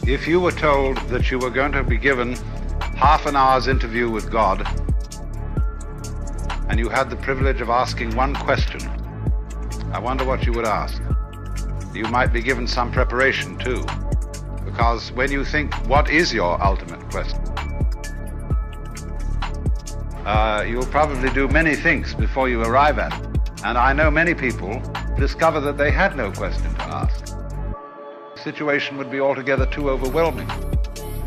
If you were told that you were going to be given half an hour's interview with God, and you had the privilege of asking one question, I wonder what you would ask. You might be given some preparation too, because when you think, what is your ultimate question? You'll probably do many things before you arrive at it. And I know many people discover that they had no question to ask. The situation would be altogether too overwhelming.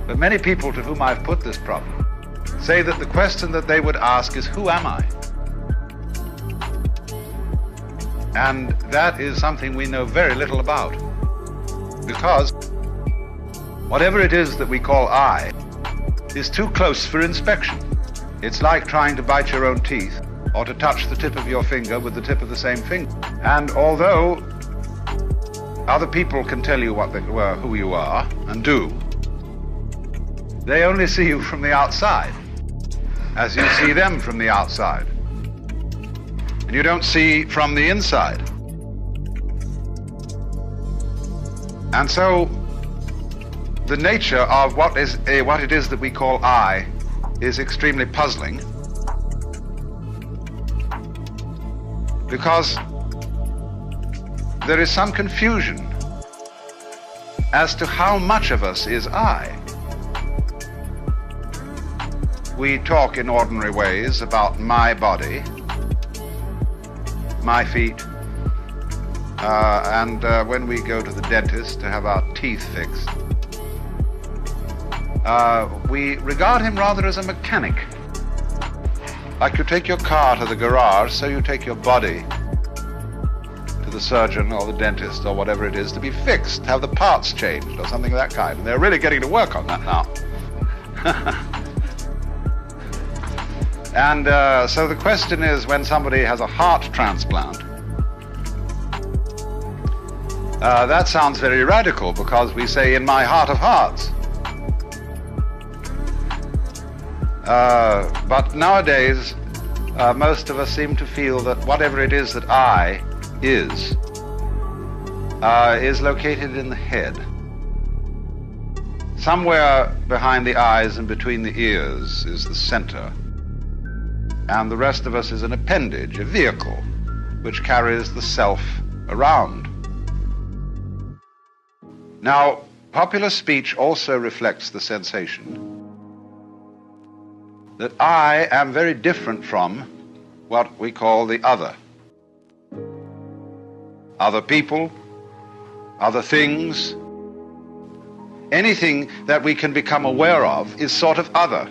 But many people to whom I've put this problem say that the question that they would ask is, who am I? And that is something we know very little about. Because whatever it is that we call I is too close for inspection. It's like trying to bite your own teeth or to touch the tip of your finger with the tip of the same finger. And although other people can tell you who you are and do, they only see you from the outside, as you see them from the outside. And you don't see from the inside. And so the nature of what it is that we call I is extremely puzzling, because there is some confusion as to how much of us is I. We talk in ordinary ways about my body, my feet, and when we go to the dentist to have our teeth fixed, we regard him rather as a mechanic. Like you take your car to the garage, so you take your body to the surgeon or the dentist or whatever it is to be fixed, have the parts changed or something of that kind. And they're really getting to work on that now. And so the question is, when somebody has a heart transplant, that sounds very radical, because we say, in my heart of hearts. But nowadays, most of us seem to feel that whatever it is that I is located in the head. Somewhere behind the eyes and between the ears is the center. And the rest of us is an appendage, a vehicle, which carries the self around. Now, popular speech also reflects the sensation that I am very different from what we call the other. Other people, other things, anything that we can become aware of is sort of other.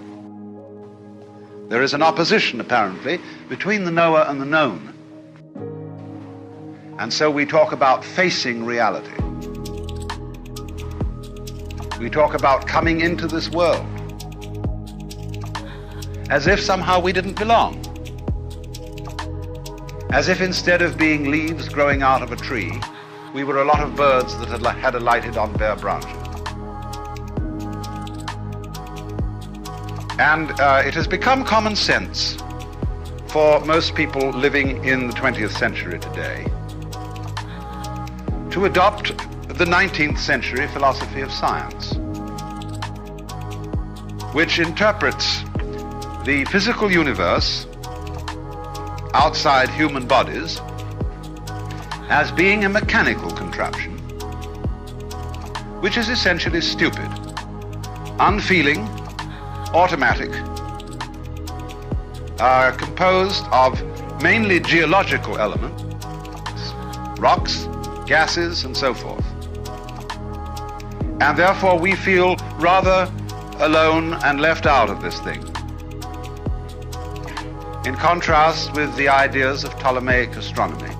There is an opposition, apparently, between the knower and the known. And so we talk about facing reality. We talk about coming into this world as if somehow we didn't belong. As if instead of being leaves growing out of a tree, we were a lot of birds that had alighted on bare branches. And it has become common sense for most people living in the 20th century today to adopt the 19th century philosophy of science, which interprets the physical universe outside human bodies as being a mechanical contraption, which is essentially stupid, unfeeling, automatic, composed of mainly geological elements, rocks, gases, and so forth. And therefore we feel rather alone and left out of this thing, in contrast with the ideas of Ptolemaic astronomy.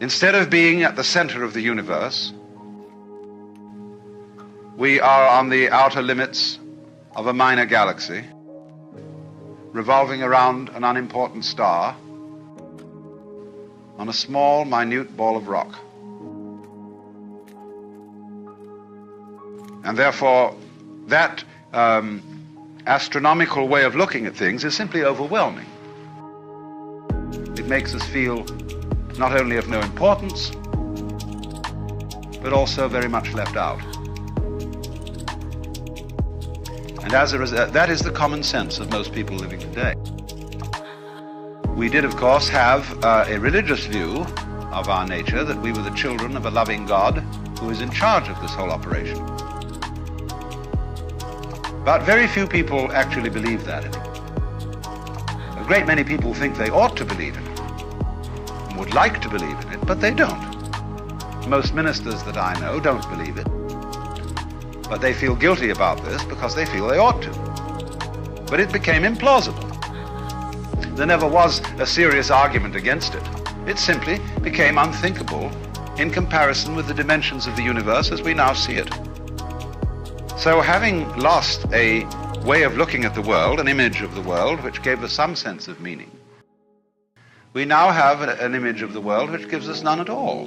Instead of being at the center of the universe, we are on the outer limits of a minor galaxy, revolving around an unimportant star on a small, minute ball of rock. And therefore, that astronomical way of looking at things is simply overwhelming. It makes us feel not only of no importance, but also very much left out. And as a result, that is the common sense of most people living today. We did, of course, have a religious view of our nature, that we were the children of a loving God who is in charge of this whole operation. But very few people actually believe that anymore. A great many people think they ought to believe in it, would like to believe in it, but they don't. Most ministers that I know don't believe it, but they feel guilty about this because they feel they ought to. But it became implausible. There never was a serious argument against it. It simply became unthinkable in comparison with the dimensions of the universe as we now see it. So having lost a way of looking at the world, an image of the world which gave us some sense of meaning, we now have an image of the world which gives us none at all.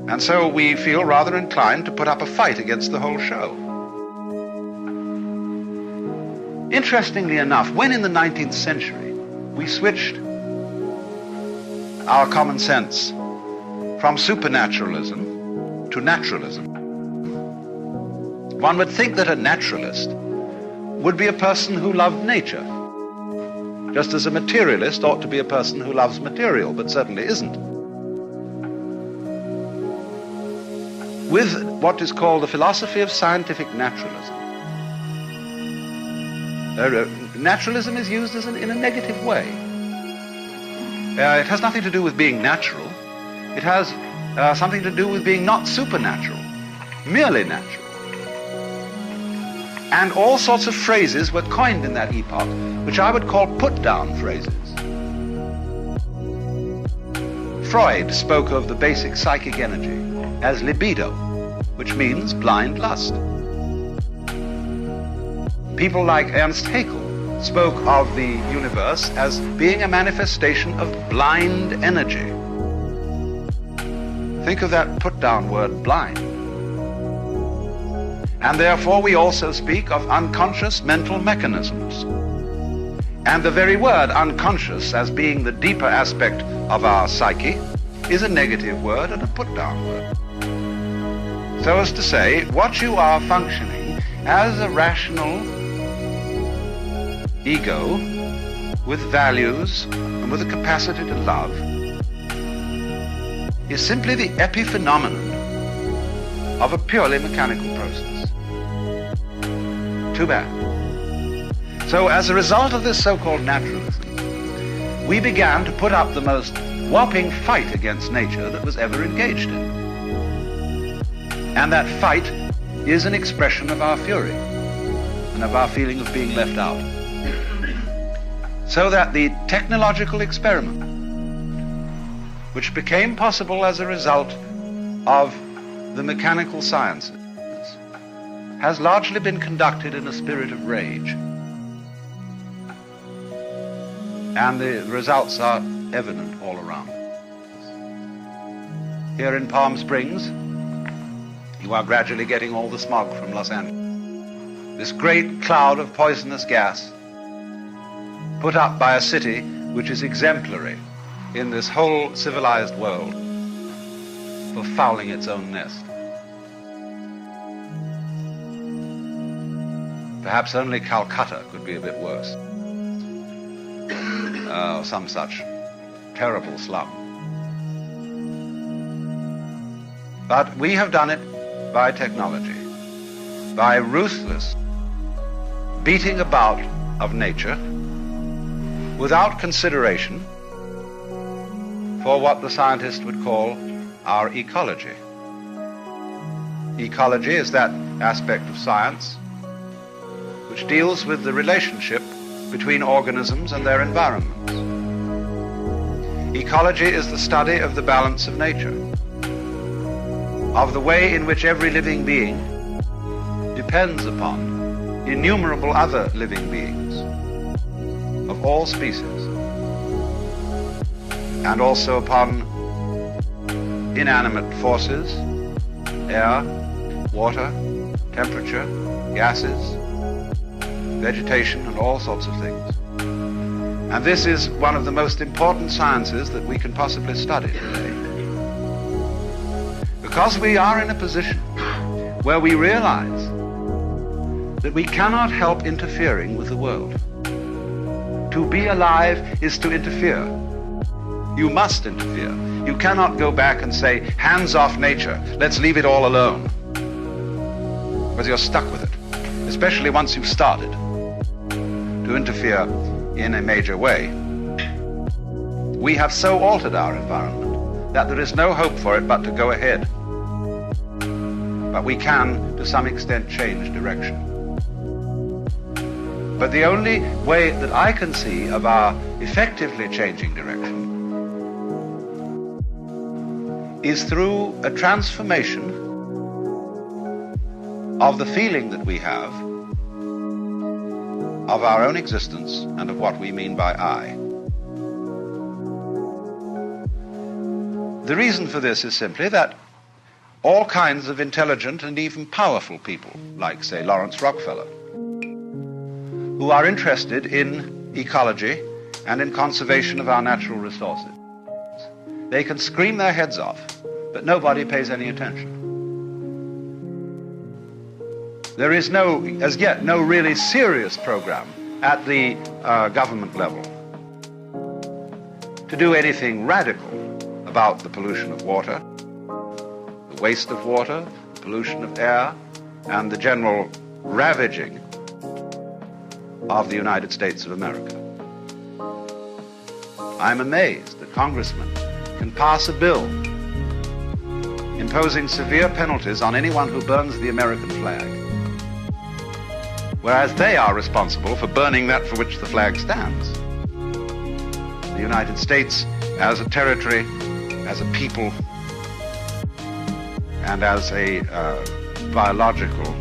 And so we feel rather inclined to put up a fight against the whole show. Interestingly enough, when in the 19th century we switched our common sense from supernaturalism to naturalism, one would think that a naturalist would be a person who loved nature, just as a materialist ought to be a person who loves material, but certainly isn't. With what is called the philosophy of scientific naturalism, naturalism is used in a negative way. It has nothing to do with being natural. It has something to do with being not supernatural, merely natural. And all sorts of phrases were coined in that epoch, which I would call put-down phrases. Freud spoke of the basic psychic energy as libido, which means blind lust. People like Ernst Haeckel spoke of the universe as being a manifestation of blind energy. Think of that put-down word, blind. And therefore we also speak of unconscious mental mechanisms. And the very word unconscious, as being the deeper aspect of our psyche, is a negative word and a put-down word. So as to say, what you are functioning as a rational ego with values and with a capacity to love is simply the epiphenomenon of a purely mechanical process. Too bad. So as a result of this so-called naturalism, we began to put up the most whopping fight against nature that was ever engaged in. And that fight is an expression of our fury and of our feeling of being left out. So that the technological experiment, which became possible as a result of the mechanical sciences, has largely been conducted in a spirit of rage. And the results are evident all around. Here in Palm Springs, you are gradually getting all the smog from Los Angeles. This great cloud of poisonous gas put up by a city which is exemplary in this whole civilized world for fouling its own nest. Perhaps only Calcutta could be a bit worse. Some such terrible slum. But we have done it by technology, by ruthless beating about of nature without consideration for what the scientist would call our ecology. Ecology is that aspect of science which deals with the relationship between organisms and their environments. Ecology is the study of the balance of nature, of the way in which every living being depends upon innumerable other living beings of all species, and also upon inanimate forces, air, water, temperature, gases, vegetation, and all sorts of things. And this is one of the most important sciences that we can possibly study today. Because we are in a position where we realize that we cannot help interfering with the world. To be alive is to interfere. You must interfere. You cannot go back and say, hands off nature, let's leave it all alone. Because you're stuck with it, especially once you've started to interfere in a major way. We have so altered our environment that there is no hope for it but to go ahead. But we can, to some extent, change direction. But the only way that I can see of our effectively changing direction is through a transformation of the feeling that we have of our own existence and of what we mean by I. The reason for this is simply that all kinds of intelligent and even powerful people, like, say, Lawrence Rockefeller, who are interested in ecology and in conservation of our natural resources, they can scream their heads off, but nobody pays any attention. There is no, as yet, no really serious program at the government level to do anything radical about the pollution of water, the waste of water, the pollution of air, and the general ravaging of the United States of America. I'm amazed that congressmen can pass a bill imposing severe penalties on anyone who burns the American flag, whereas they are responsible for burning that for which the flag stands. The United States as a territory, as a people, and as a biological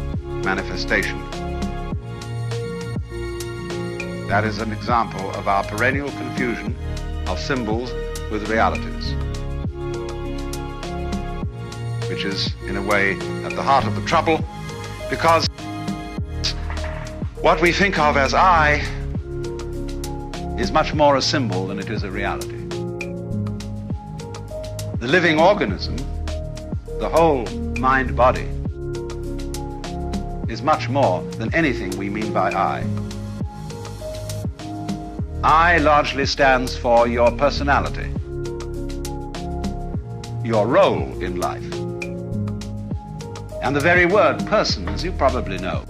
manifestation. That is an example of our perennial confusion of symbols with realities, which is, in a way, at the heart of the trouble, because what we think of as I is much more a symbol than it is a reality. The living organism, the whole mind-body, is much more than anything we mean by I. I largely stands for your personality, your role in life. And the very word person, as you probably know,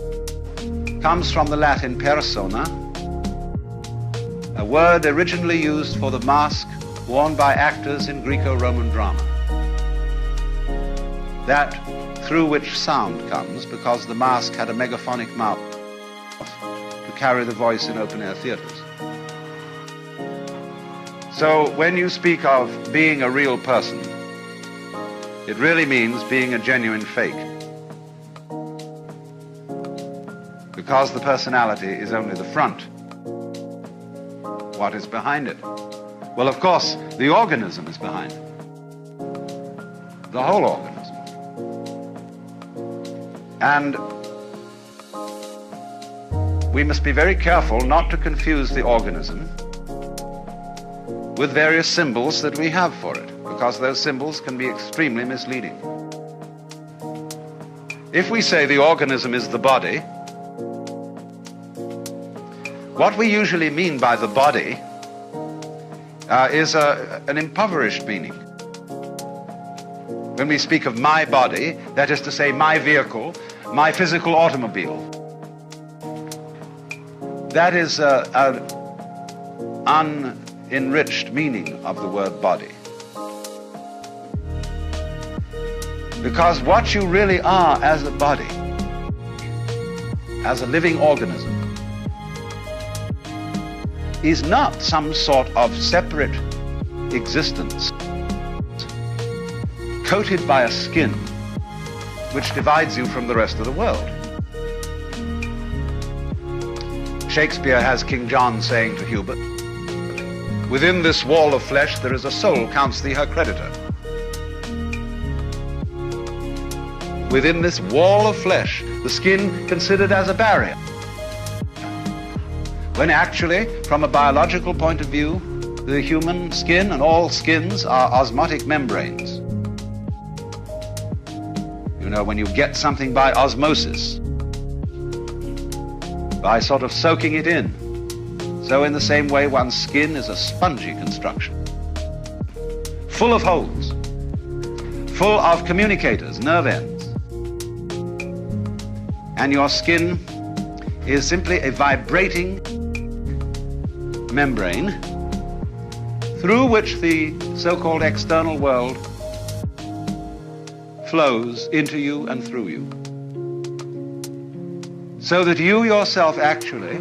comes from the Latin persona, a word originally used for the mask worn by actors in Greco-Roman drama. That through which sound comes, because the mask had a megaphonic mouth to carry the voice in open-air theaters. So when you speak of being a real person, it really means being a genuine fake, because the personality is only the front. What is behind it? Well, of course, the organism is behind it. The whole organism. And we must be very careful not to confuse the organism with various symbols that we have for it, because those symbols can be extremely misleading. If we say the organism is the body, what we usually mean by the body is an impoverished meaning. When we speak of my body, that is to say my vehicle, my physical automobile, that is an unenriched meaning of the word body. Because what you really are as a body, as a living organism, is not some sort of separate existence coated by a skin which divides you from the rest of the world. Shakespeare has King John saying to Hubert, "Within this wall of flesh there is a soul, counts thee her creditor." Within this wall of flesh, the skin considered as a barrier, when actually, from a biological point of view, the human skin and all skins are osmotic membranes. when you get something by osmosis, by sort of soaking it in. So in the same way, one's skin is a spongy construction, full of holes, full of communicators, nerve ends. And your skin is simply a vibrating membrane through which the so-called external world flows into you and through you. So that you yourself actually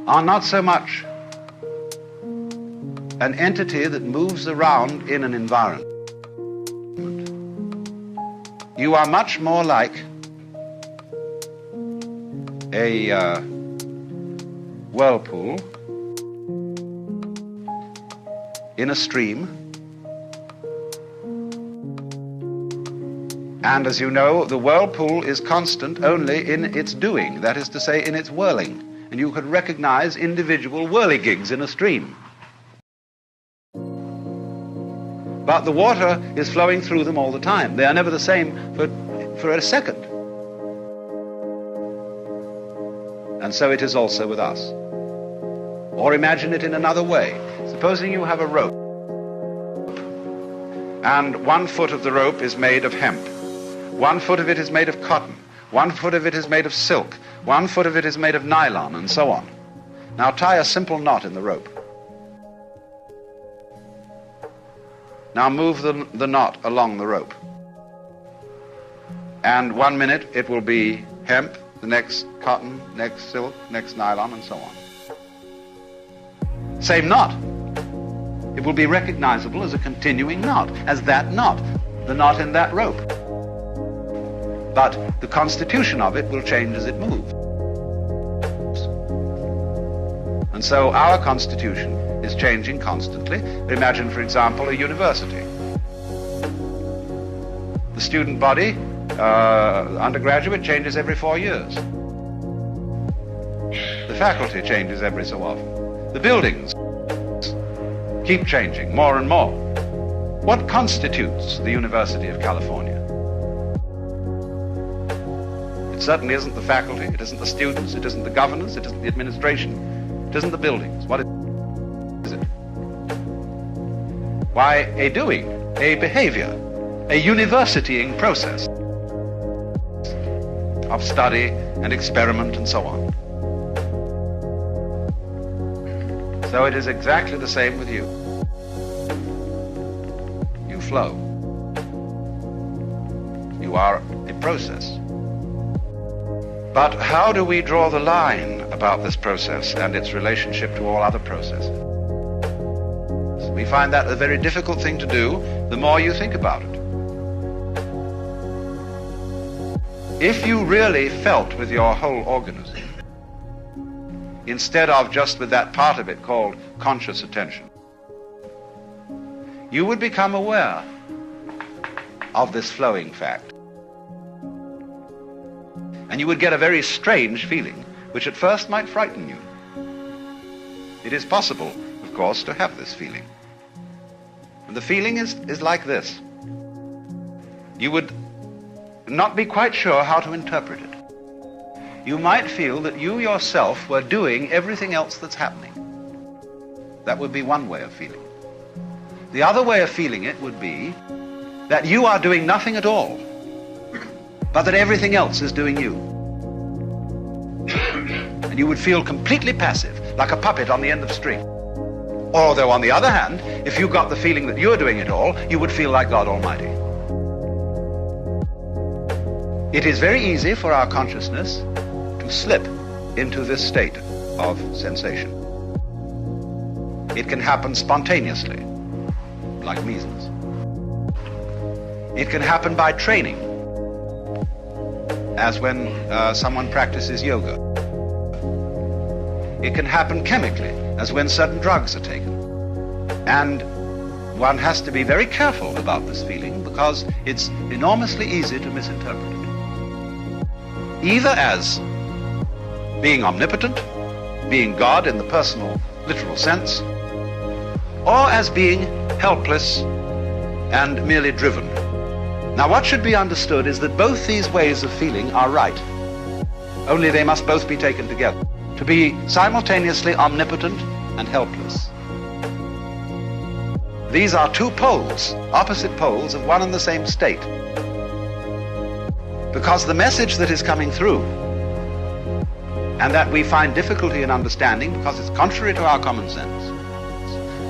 are not so much an entity that moves around in an environment. You are much more like a whirlpool in a stream. And as you know, the whirlpool is constant only in its doing, that is to say, in its whirling. And you could recognize individual whirligigs in a stream. But the water is flowing through them all the time. They are never the same for a second. And so it is also with us. Or imagine it in another way. Supposing you have a rope, and 1 foot of the rope is made of hemp. 1 foot of it is made of cotton. 1 foot of it is made of silk. 1 foot of it is made of nylon, and so on. Now tie a simple knot in the rope. Now move the knot along the rope. And 1 minute it will be hemp, the next cotton, next silk, next nylon, and so on. Same knot. It will be recognizable as a continuing knot, as that knot, the knot in that rope. But the constitution of it will change as it moves. And so our constitution is changing constantly. Imagine, for example, a university. The student body, undergraduate, changes every 4 years. The faculty changes every so often. The buildings keep changing more and more. What constitutes the University of California? It certainly isn't the faculty, it isn't the students, it isn't the governors, it isn't the administration, it isn't the buildings. What is it? Why, a doing, a behavior, a universitying process of study and experiment and so on. So it is exactly the same with you. You flow. You are a process. But how do we draw the line about this process and its relationship to all other processes? We find that a very difficult thing to do the more you think about it. If you really felt with your whole organism, instead of just with that part of it called conscious attention, you would become aware of this flowing fact. And you would get a very strange feeling, which at first might frighten you. It is possible, of course, to have this feeling. And the feeling is like this. You would not be quite sure how to interpret it. You might feel that you yourself were doing everything else that's happening. That would be one way of feeling. The other way of feeling it would be that you are doing nothing at all, but that everything else is doing you. And you would feel completely passive, like a puppet on the end of string. Although, on the other hand, if you got the feeling that you're doing it all, you would feel like God Almighty. It is very easy for our consciousness to slip into this state of sensation. It can happen spontaneously, like measles. It can happen by training, as when someone practices yoga. It can happen chemically, as when certain drugs are taken. And one has to be very careful about this feeling because it's enormously easy to misinterpret it. Either as being omnipotent, being God in the personal, literal sense, or as being helpless and merely driven Now, what should be understood is that both these ways of feeling are right. Only they must both be taken together to be simultaneously omnipotent and helpless. These are two poles, opposite poles of one and the same state. Because the message that is coming through, and that we find difficulty in understanding because it's contrary to our common sense,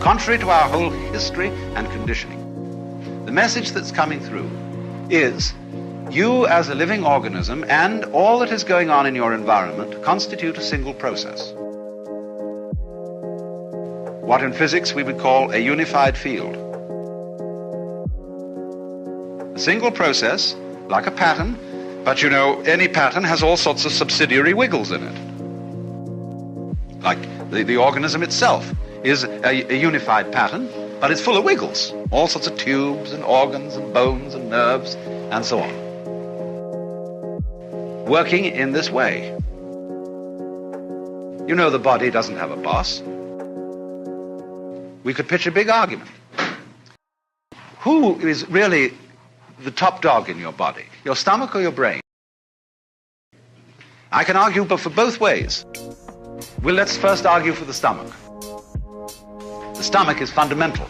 contrary to our whole history and conditioning, the message that's coming through is you as a living organism and all that is going on in your environment constitute a single process. What in physics we would call a unified field. A single process, like a pattern, but you know, any pattern has all sorts of subsidiary wiggles in it. Like the organism itself is a unified pattern, but it's full of wiggles. All sorts of tubes and organs and bones and nerves and so on. Working in this way. You know, the body doesn't have a boss. We could pitch a big argument. Who is really the top dog in your body? Your stomach or your brain? I can argue for both ways. Well, let's first argue for the stomach. The stomach is fundamental.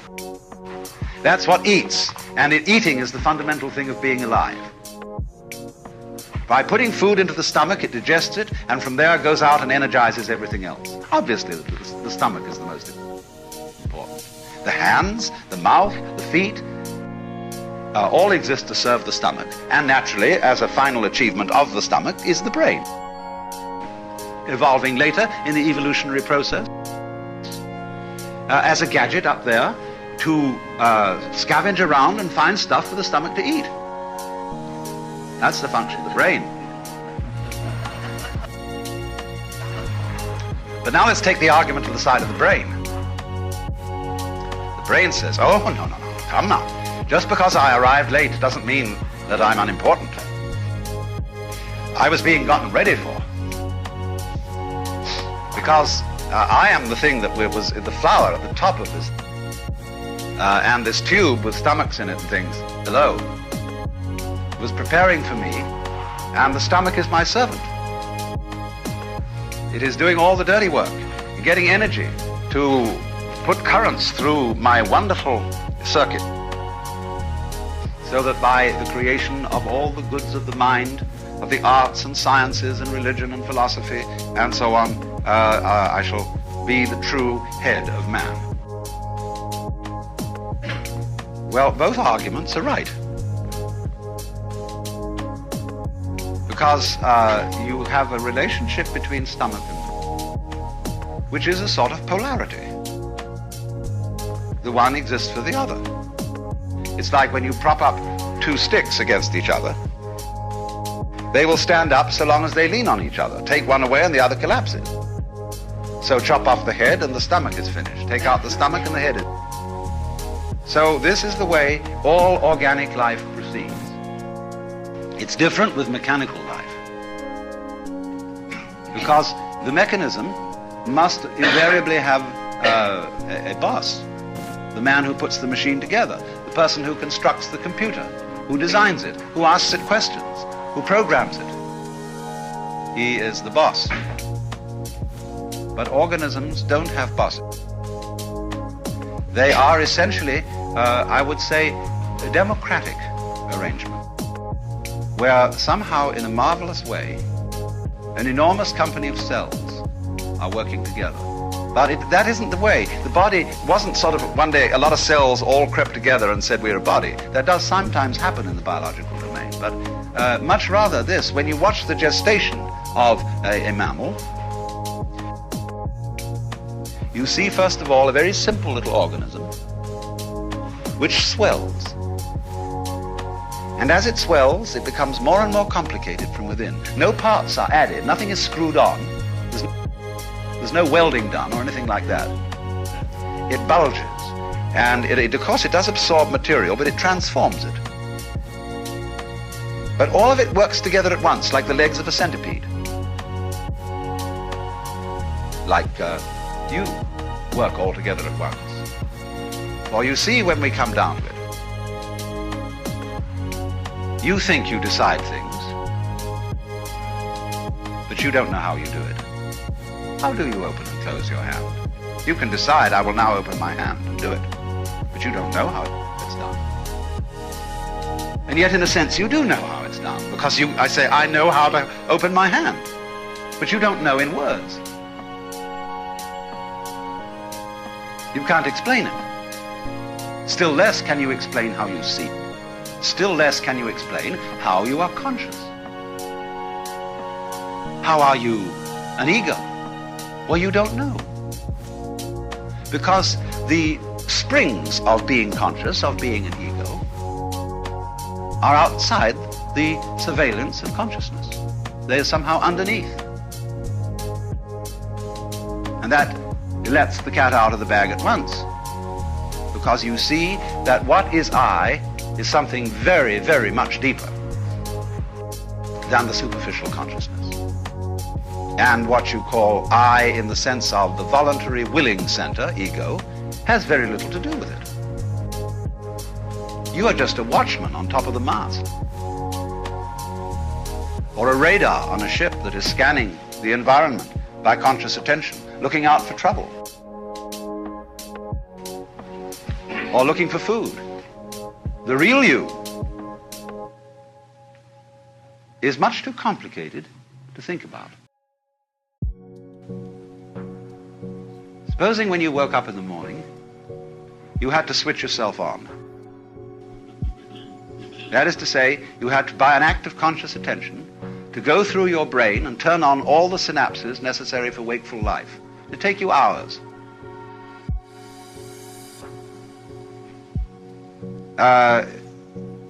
That's what eats, and eating is the fundamental thing of being alive. By putting food into the stomach, it digests it, and from there it goes out and energizes everything else. Obviously, the stomach is the most important. The hands, the mouth, the feet, all exist to serve the stomach. And naturally, as a final achievement of the stomach, is the brain. Evolving later in the evolutionary process as a gadget up there to scavenge around and find stuff for the stomach to eat. That's the function of the brain. But now let's take the argument to the side of the brain. The brain says, oh, no, come now. Just because I arrived late doesn't mean that I'm unimportant. I was being gotten ready for. Because I am the thing that was in the flower at the top of this. And this tube with stomachs in it and things below was preparing for me, and the stomach is my servant. It is doing all the dirty work, getting energy to put currents through my wonderful circuit, so that by the creation of all the goods of the mind, of the arts and sciences and religion and philosophy and so on, I shall be the true head of man. Well, both arguments are right. Because you have a relationship between stomach and brain, which is a sort of polarity. The one exists for the other. It's like when you prop up two sticks against each other. They will stand up so long as they lean on each other. Take one away and the other collapses. So chop off the head and the stomach is finished. Take out the stomach and the head is. So this is the way all organic life proceeds. It's different with mechanical life. Because the mechanism must invariably have a boss. The man who puts the machine together, the person who constructs the computer, who designs it, who asks it questions, who programs it. He is the boss. But organisms don't have bosses. They are essentially, I would say, a democratic arrangement, where somehow, in a marvelous way, an enormous company of cells are working together. But that isn't the way. The body wasn't sort of one day a lot of cells all crept together and said we're a body. That does sometimes happen in the biological domain. But much rather this, when you watch the gestation of a mammal, you see first of all a very simple little organism which swells. And as it swells, it becomes more and more complicated from within. No parts are added, nothing is screwed on. There's no welding done or anything like that. It bulges, and of course it does absorb material, but it transforms it. But all of it works together at once, like the legs of a centipede. Like you work all together at once. For you see, when we come down to it, You think you decide things, but you don't know how you do it. How do you open and close your hand? You can decide, I will now open my hand and do it, but you don't know how it's done. And yet, in a sense, you do know how it's done, because I say, I know how to open my hand, but you don't know in words. You can't explain it. Still less can you explain how you see. Still less can you explain how you are conscious. How are you an ego? Well, you don't know. Because the springs of being conscious, of being an ego, are outside the surveillance of consciousness. They're somehow underneath. And that lets the cat out of the bag at once. Because you see that what is I is something very, very much deeper than the superficial consciousness. And what you call I in the sense of the voluntary willing center, ego, has very little to do with it. You are just a watchman on top of the mast, or a radar on a ship that is scanning the environment by conscious attention, looking out for trouble, or looking for food. The real you is much too complicated to think about. Supposing when you woke up in the morning, you had to switch yourself on. That is to say, you had to, by an act of conscious attention, to go through your brain and turn on all the synapses necessary for wakeful life. It'd take you hours.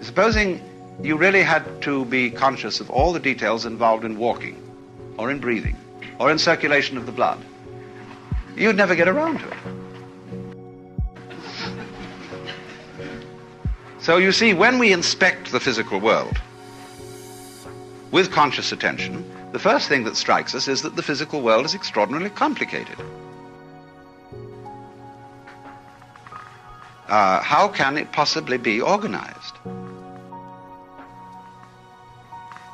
Supposing you really had to be conscious of all the details involved in walking, or in breathing, or in circulation of the blood, you'd never get around to it. So you see, when we inspect the physical world with conscious attention, the first thing that strikes us is that the physical world is extraordinarily complicated. How can it possibly be organized?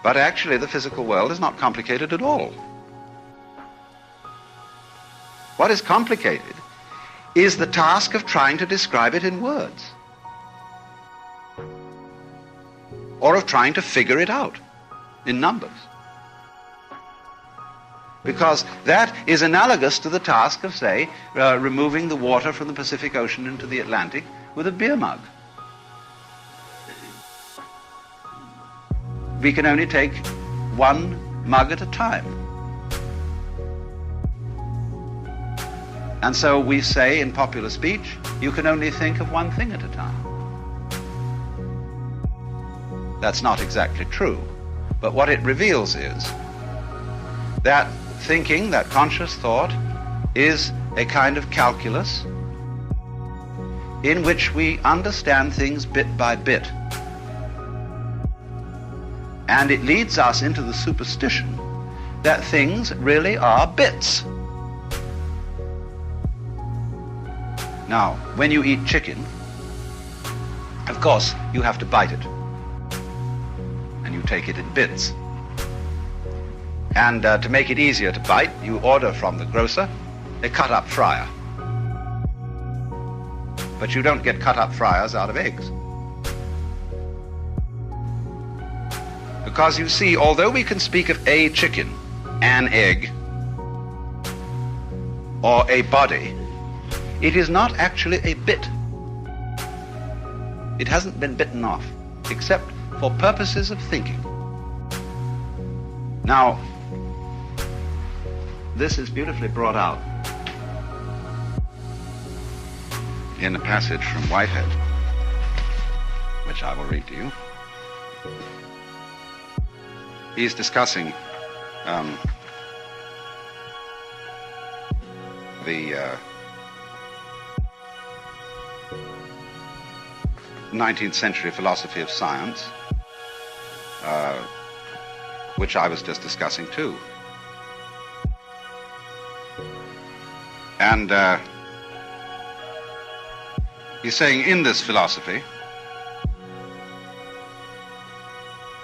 But actually, the physical world is not complicated at all. What is complicated is the task of trying to describe it in words, or of trying to figure it out in numbers. Because that is analogous to the task of, say, removing the water from the Pacific Ocean into the Atlantic with a beer mug. We can only take one mug at a time. And so we say in popular speech, you can only think of one thing at a time. That's not exactly true, but what it reveals is that thinking, that conscious thought, is a kind of calculus in which we understand things bit by bit. And it leads us into the superstition that things really are bits. Now, when you eat chicken, of course, you have to bite it. And you take it in bits. And to make it easier to bite, you order from the grocer a cut-up fryer. But you don't get cut-up fryers out of eggs. Because you see, although we can speak of a chicken, an egg, or a body, it is not actually a bit. It hasn't been bitten off, except for purposes of thinking. Now, this is beautifully brought out in a passage from Whitehead, which I will read to you. He's discussing the 19th century philosophy of science, which I was just discussing too. And he's saying in this philosophy,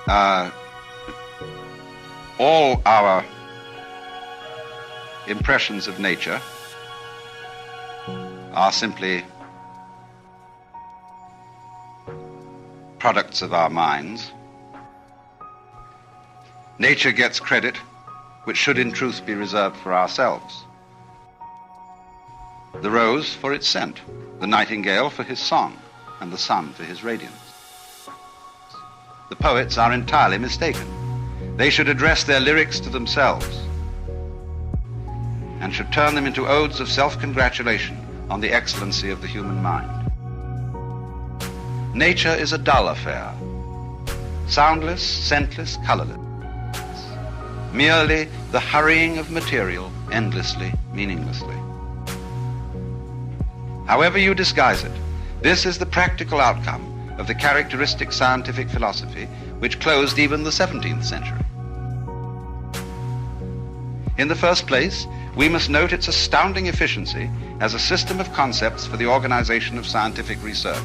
all our impressions of nature are simply products of our minds. Nature gets credit which should in truth be reserved for ourselves. The rose for its scent, the nightingale for his song, and the sun for his radiance. The poets are entirely mistaken. They should address their lyrics to themselves and should turn them into odes of self-congratulation on the excellency of the human mind. Nature is a dull affair, soundless, scentless, colorless, merely the hurrying of material endlessly, meaninglessly. However you disguise it, this is the practical outcome of the characteristic scientific philosophy which closed even the 17th century. In the first place, we must note its astounding efficiency as a system of concepts for the organization of scientific research.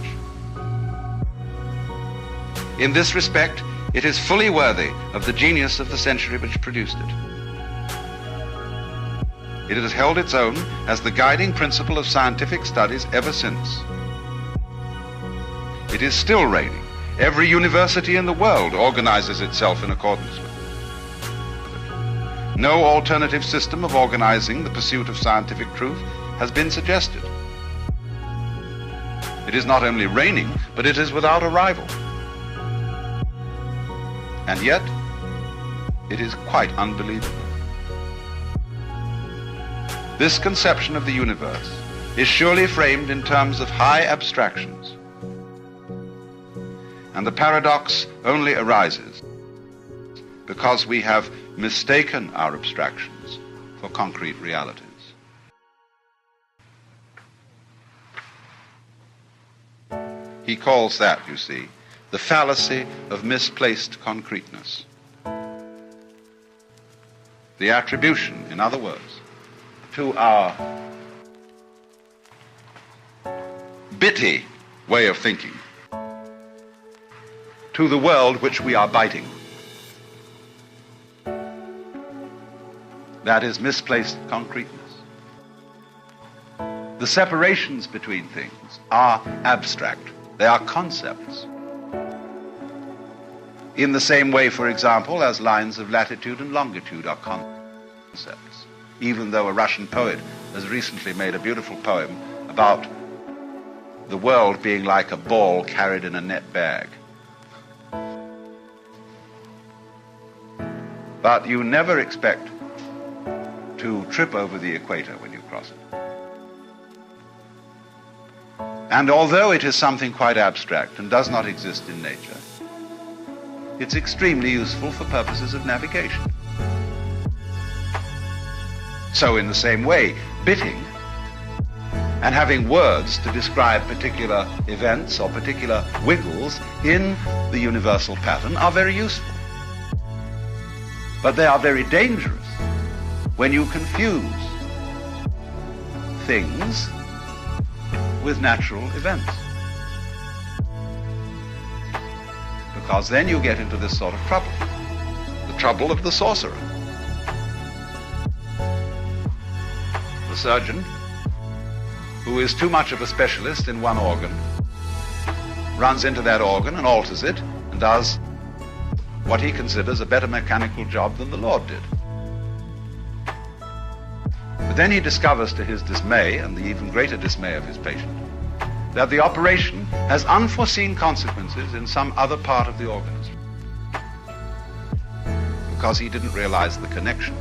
In this respect, it is fully worthy of the genius of the century which produced it. It has held its own as the guiding principle of scientific studies ever since. It is still reigning. Every university in the world organizes itself in accordance with it. No alternative system of organizing the pursuit of scientific truth has been suggested. It is not only reigning, but it is without a rival. And yet, it is quite unbelievable. This conception of the universe is surely framed in terms of high abstractions. And the paradox only arises because we have mistaken our abstractions for concrete realities. He calls that, you see, the fallacy of misplaced concreteness. The attribution, in other words, to our bitty way of thinking, to the world which we are biting. That is misplaced concreteness. The separations between things are abstract. They are concepts. In the same way, for example, as lines of latitude and longitude are concepts, even though a Russian poet has recently made a beautiful poem about the world being like a ball carried in a net bag. But you never expect to trip over the equator when you cross it. And although it is something quite abstract and does not exist in nature, it's extremely useful for purposes of navigation. So in the same way, bitting and having words to describe particular events or particular wiggles in the universal pattern are very useful. But they are very dangerous when you confuse things with natural events. Because then you get into this sort of trouble, the trouble of the sorcerer. The surgeon, who is too much of a specialist in one organ, runs into that organ and alters it and does what he considers a better mechanical job than the Lord did. But then he discovers, to his dismay and the even greater dismay of his patient, that the operation has unforeseen consequences in some other part of the organism, because he didn't realize the connection.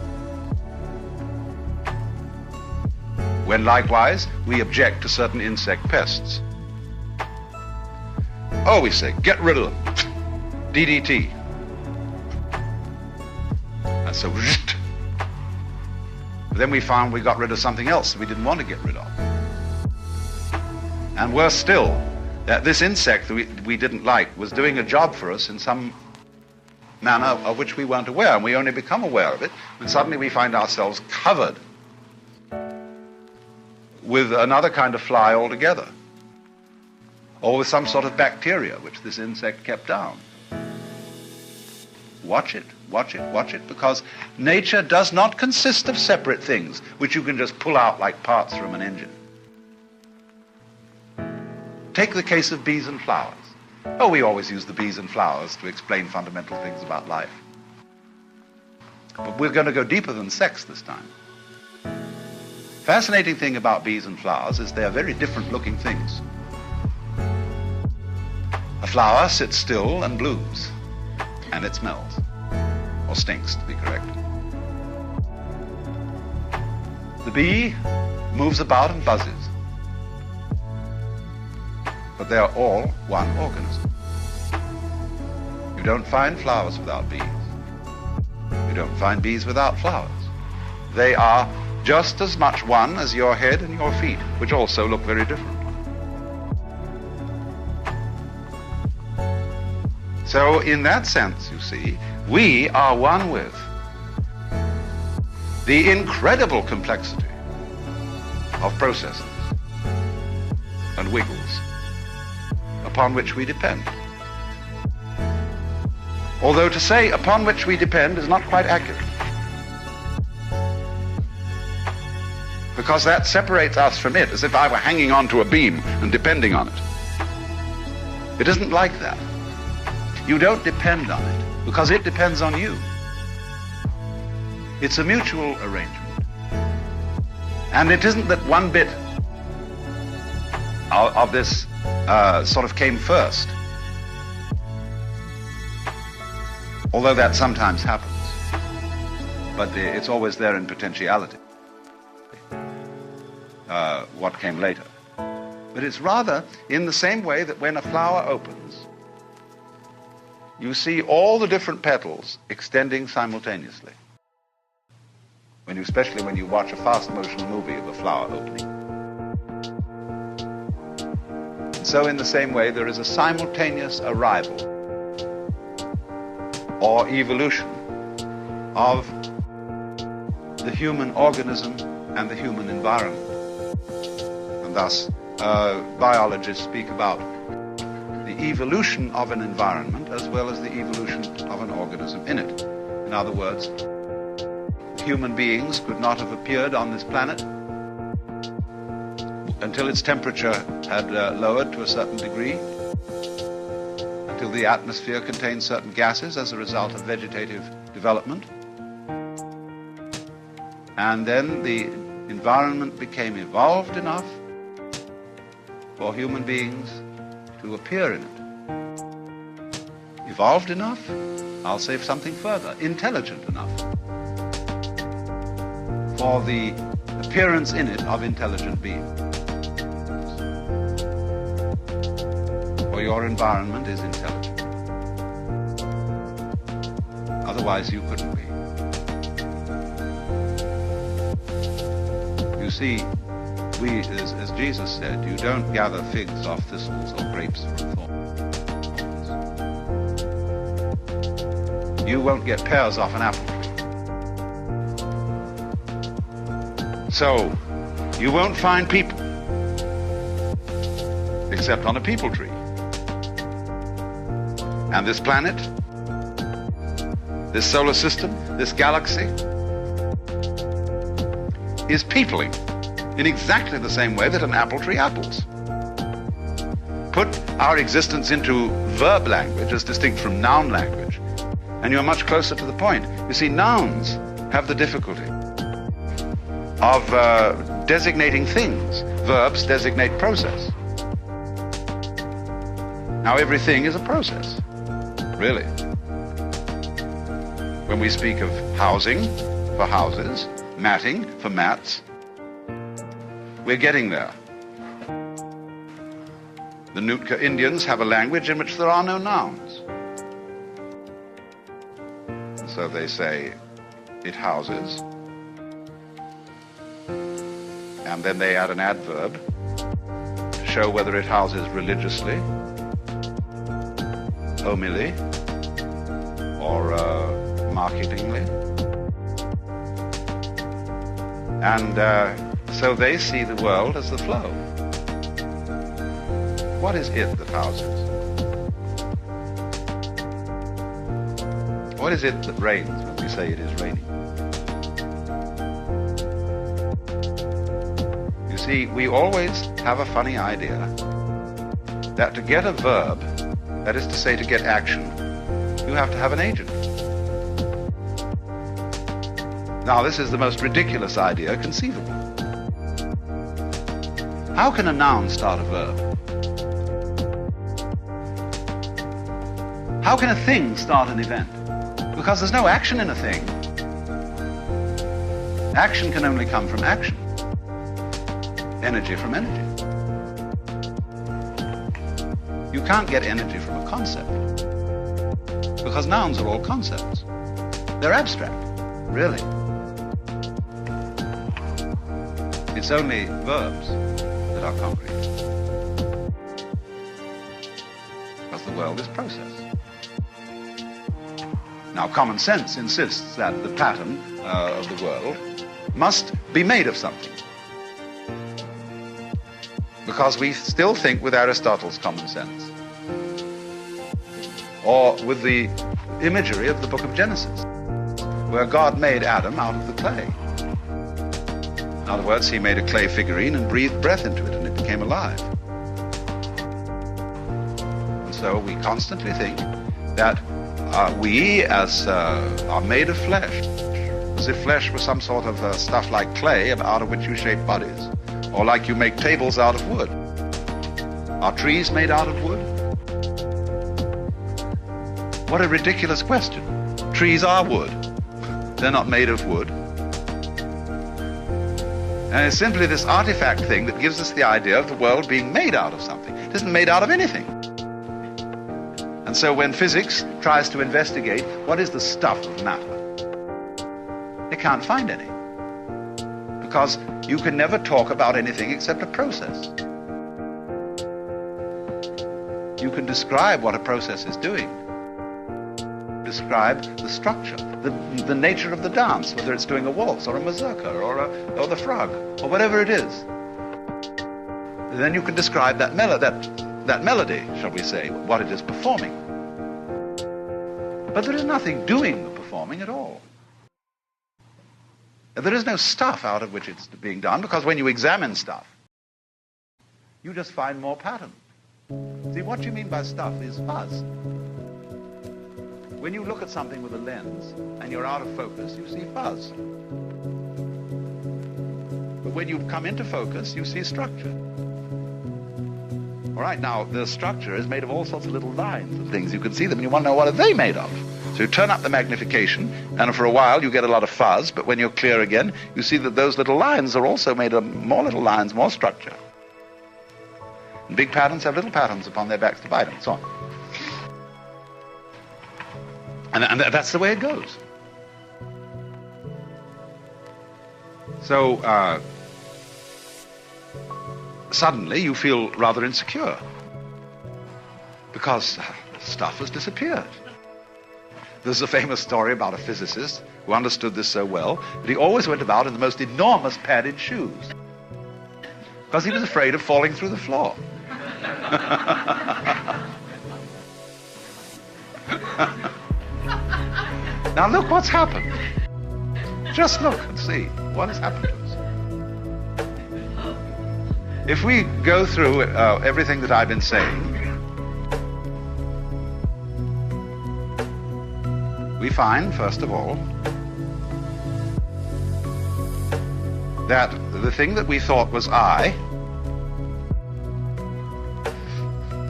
When likewise we object to certain insect pests. Oh, we say, get rid of them. DDT. And so, then we found we got rid of something else that we didn't want to get rid of. And worse still, that this insect that we didn't like was doing a job for us in some manner of which we weren't aware, and we only become aware of it when suddenly we find ourselves covered with another kind of fly altogether, or with some sort of bacteria which this insect kept down. Watch it, watch it, watch it, because nature does not consist of separate things which you can just pull out like parts from an engine. Take the case of bees and flowers. Oh, we always use the bees and flowers to explain fundamental things about life. But we're going to go deeper than sex this time. Fascinating thing about bees and flowers is they are very different looking things. A flower sits still and blooms, and it smells, or stinks to be correct. The bee moves about and buzzes, but they are all one organism. You don't find flowers without bees. You don't find bees without flowers. They are just as much one as your head and your feet, which also look very different. So in that sense, you see, we are one with the incredible complexity of processes and wiggles upon which we depend. Although to say upon which we depend is not quite accurate, because that separates us from it as if I were hanging on to a beam and depending on it. It isn't like that. You don't depend on it because it depends on you. It's a mutual arrangement. And it isn't that one bit of this sort of came first, although that sometimes happens, but it's always there in potentiality, what came later. But it's rather in the same way that when a flower opens, you see all the different petals extending simultaneously, especially when you watch a fast motion movie of a flower opening. And so in the same way, there is a simultaneous arrival or evolution of the human organism and the human environment. And thus, biologists speak about the evolution of an environment as well as the evolution of an organism in it. In other words, human beings could not have appeared on this planet until its temperature had lowered to a certain degree, until the atmosphere contained certain gases as a result of vegetative development. And then the environment became evolved enough for human beings to appear in it. Evolved enough? I'll say something further. Intelligent enough for the appearance in it of intelligent beings. For your environment is intelligent. Otherwise you couldn't be. You see, as Jesus said, you don't gather figs off thistles or grapes from thorns. You won't get pears off an apple tree. So, you won't find people except on a people tree. And this planet, this solar system, this galaxy is peopling in exactly the same way that an apple tree apples. Put our existence into verb language as distinct from noun language, and you're much closer to the point. You see, nouns have the difficulty of designating things. Verbs designate process. Now, everything is a process, really. When we speak of housing for houses, matting for mats, we're getting there. The Nootka Indians have a language in which there are no nouns. And so they say, it houses, and then they add an adverb to show whether it houses religiously, homily, or marketingly. And so they see the world as the flow. What is it that houses? What is it that rains when we say it is raining? You see, we always have a funny idea that to get a verb, that is to say to get action, you have to have an agent. Now, this is the most ridiculous idea conceivable. How can a noun start a verb? How can a thing start an event? Because there's no action in a thing. Action can only come from action. Energy from energy. You can't get energy from a concept. Because nouns are all concepts. They're abstract, really. It's only verbs that are concrete. Because the world is process. Now, common sense insists that the pattern of the world must be made of something. Because we still think with Aristotle's common sense. Or with the imagery of the book of Genesis, where God made Adam out of the clay. In other words, he made a clay figurine and breathed breath into it, and it became alive. And so we constantly think that we as are made of flesh, as if flesh was some sort of stuff like clay out of which you shape bodies, or like you make tables out of wood. Are trees made out of wood? What a ridiculous question. Trees are wood. They're not made of wood. And it's simply this artifact thing that gives us the idea of the world being made out of something. It isn't made out of anything. And so when physics tries to investigate what is the stuff of matter, they can't find any. Because you can never talk about anything except a process. You can describe what a process is doing. Describe the structure, the nature of the dance, whether it's doing a waltz or a mazurka or the frog or whatever it is. Then you can describe that melody, shall we say, what it is performing. But there is nothing doing the performing at all. There is no stuff out of which it's being done, because when you examine stuff, you just find more pattern. See, what you mean by stuff is fuzz. When you look at something with a lens and you're out of focus, you see fuzz. But when you come into focus, you see structure. All right, now, the structure is made of all sorts of little lines and things. You can see them and you want to know what are they made of. So you turn up the magnification, and for a while you get a lot of fuzz, but when you're clear again, you see that those little lines are also made of more little lines, more structure. And big patterns have little patterns upon their backs to bite them, and so on. And that's the way it goes. So, suddenly you feel rather insecure because stuff has disappeared. There's a famous story about a physicist who understood this so well that he always went about in the most enormous padded shoes because he was afraid of falling through the floor. Now look what's happened. Just look and see what has happened to us. If we go through everything that I've been saying, we find, first of all, that the thing that we thought was I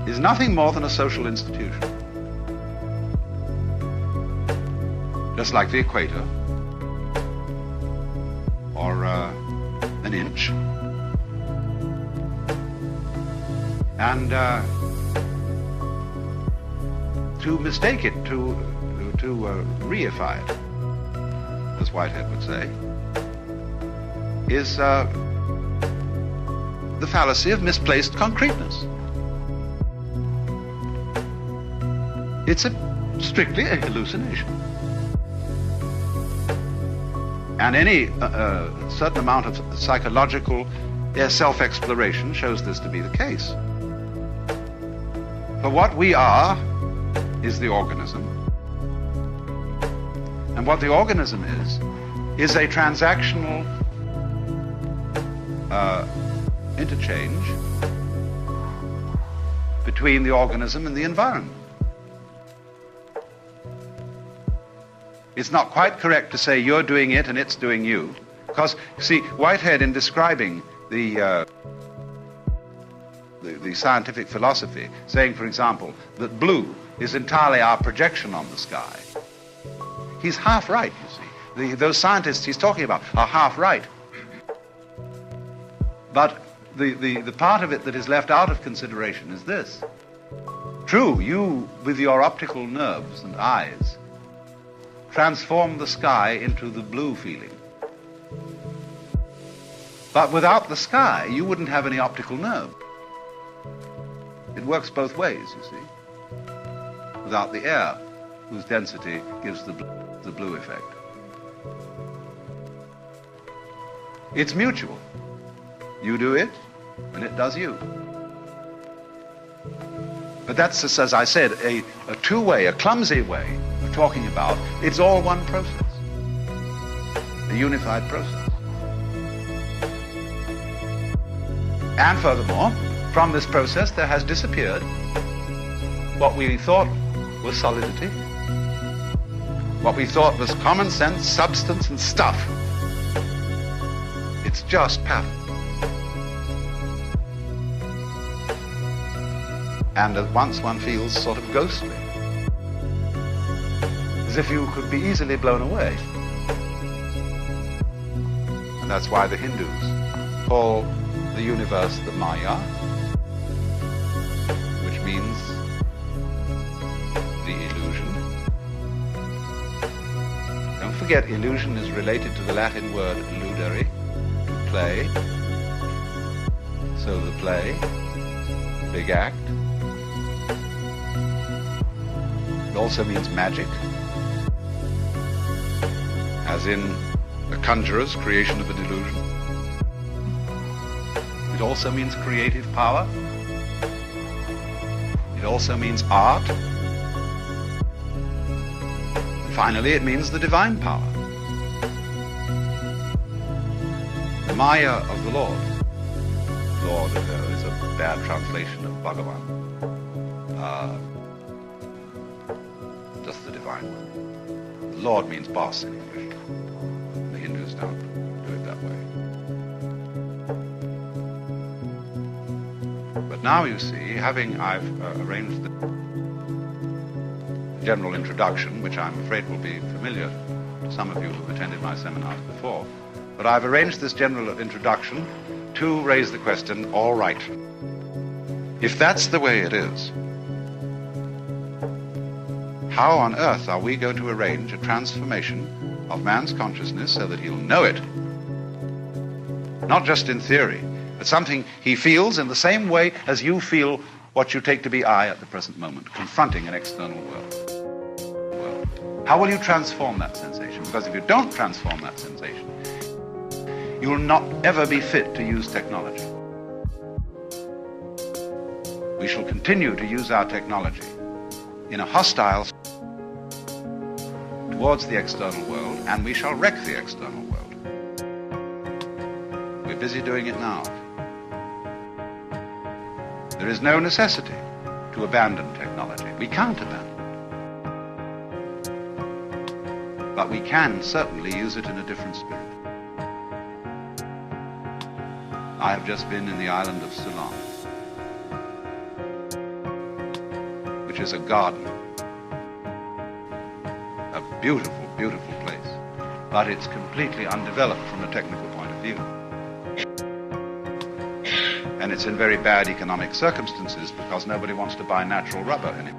is nothing more than a social institution. Just like the equator, or an inch. And to mistake it, to reify it, as Whitehead would say, is the fallacy of misplaced concreteness. It's strictly a hallucination. And any certain amount of psychological self-exploration shows this to be the case. For what we are is the organism. And what the organism is a transactional interchange between the organism and the environment. It's not quite correct to say you're doing it and it's doing you, because, see, Whitehead, in describing the scientific philosophy, saying, for example, that blue is entirely our projection on the sky, he's half right, you see. Those scientists he's talking about are half right. But the part of it that is left out of consideration is this. True, you, with your optical nerves and eyes, transform the sky into the blue feeling. But without the sky, you wouldn't have any optical nerve. It works both ways, you see. Without the air, whose density gives the blue effect. It's mutual. You do it, and it does you. But that's, as I said, a two-way, a clumsy way of talking about it's all one process, a unified process. And furthermore, from this process there has disappeared what we thought was solidity, what we thought was common sense, substance, and stuff. It's just pattern. And at once one feels sort of ghostly, as if you could be easily blown away. And that's why the Hindus call the universe the Maya, which means the illusion. Don't forget, illusion is related to the Latin word ludere, play. So the play, big act. It also means magic, as in a conjurer's creation of an illusion. It also means creative power. It also means art. And finally, it means the divine power. The Maya of the Lord. Lord is a bad translation of Bhagavan. Just the divine one. Lord means boss in English. The Hindus don't do it that way. But now you see, I've arranged the general introduction, which I'm afraid will be familiar to some of you who've attended my seminars before, but I've arranged this general introduction to raise the question, all right, if that's the way it is, how on earth are we going to arrange a transformation of man's consciousness so that he'll know it? Not just in theory, but something he feels in the same way as you feel what you take to be I at the present moment, confronting an external world. How will you transform that sensation? Because if you don't transform that sensation, you will not ever be fit to use technology. We shall continue to use our technology in a hostile towards the external world, and we shall wreck the external world. We're busy doing it now. There is no necessity to abandon technology. We can't abandon it. But we can certainly use it in a different spirit. I have just been in the island of Ceylon, which is a garden. A beautiful, beautiful place. But it's completely undeveloped from a technical point of view. And it's in very bad economic circumstances because nobody wants to buy natural rubber in it.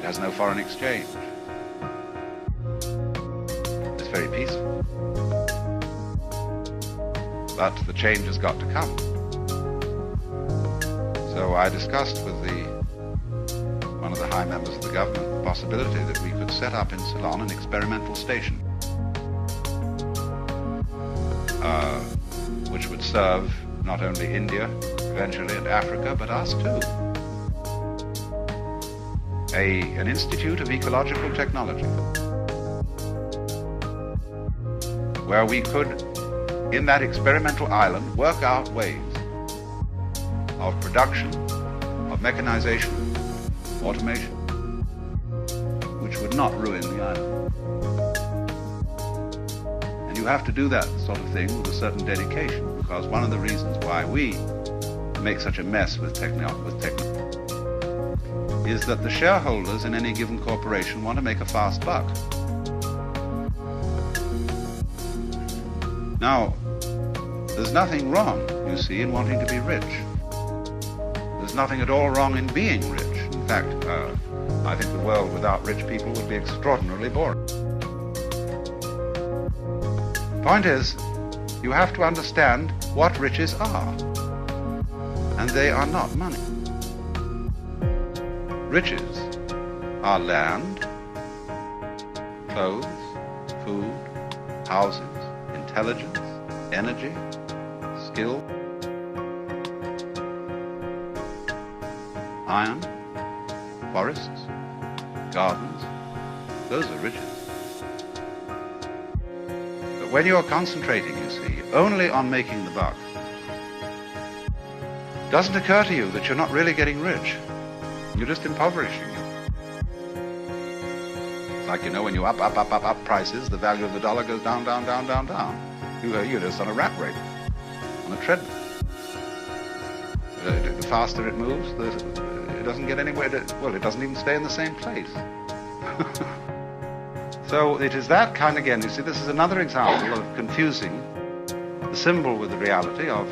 It has no foreign exchange. It's very peaceful. But the change has got to come. So I discussed with one of the high members of the government the possibility that we could set up in Ceylon an experimental station which would serve not only India, eventually, and Africa, but us too. An institute of ecological technology. where we could, in that experimental island, work out ways of production, of mechanization, automation, which would not ruin the island. And you have to do that sort of thing with a certain dedication, because one of the reasons why we make such a mess with technology is that the shareholders in any given corporation want to make a fast buck. Now, there's nothing wrong, you see, in wanting to be rich. There's nothing at all wrong in being rich. In fact, I think the world without rich people would be extraordinarily boring. Point is, you have to understand what riches are. And they are not money. Riches are land, clothes, food, houses, intelligence, energy, skill, iron, forests, gardens. Those are riches. But when you're concentrating, you see, only on making the buck, it doesn't occur to you that you're not really getting rich. You're just impoverishing it. It's like, you know, when you up prices, the value of the dollar goes down, down, down, down, down. You're just on a rat race, on a treadmill. The faster it moves, it doesn't get anywhere well, it doesn't even stay in the same place. So it is that kind, again, you see, this is another example of confusing the symbol with the reality of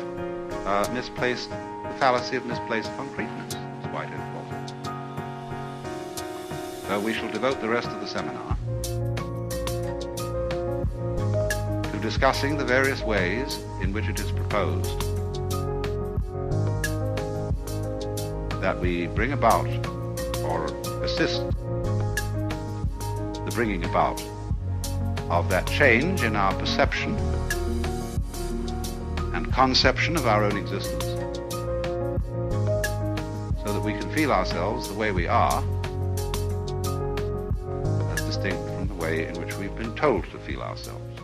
misplaced, the fallacy of misplaced concreteness, as Whitehead calls it. So we shall devote the rest of the seminar to discussing the various ways in which it is proposed that we bring about or assist the bringing about of that change in our perception and conception of our own existence, so that we can feel ourselves the way we are, as distinct from the way in which we've been told to feel ourselves.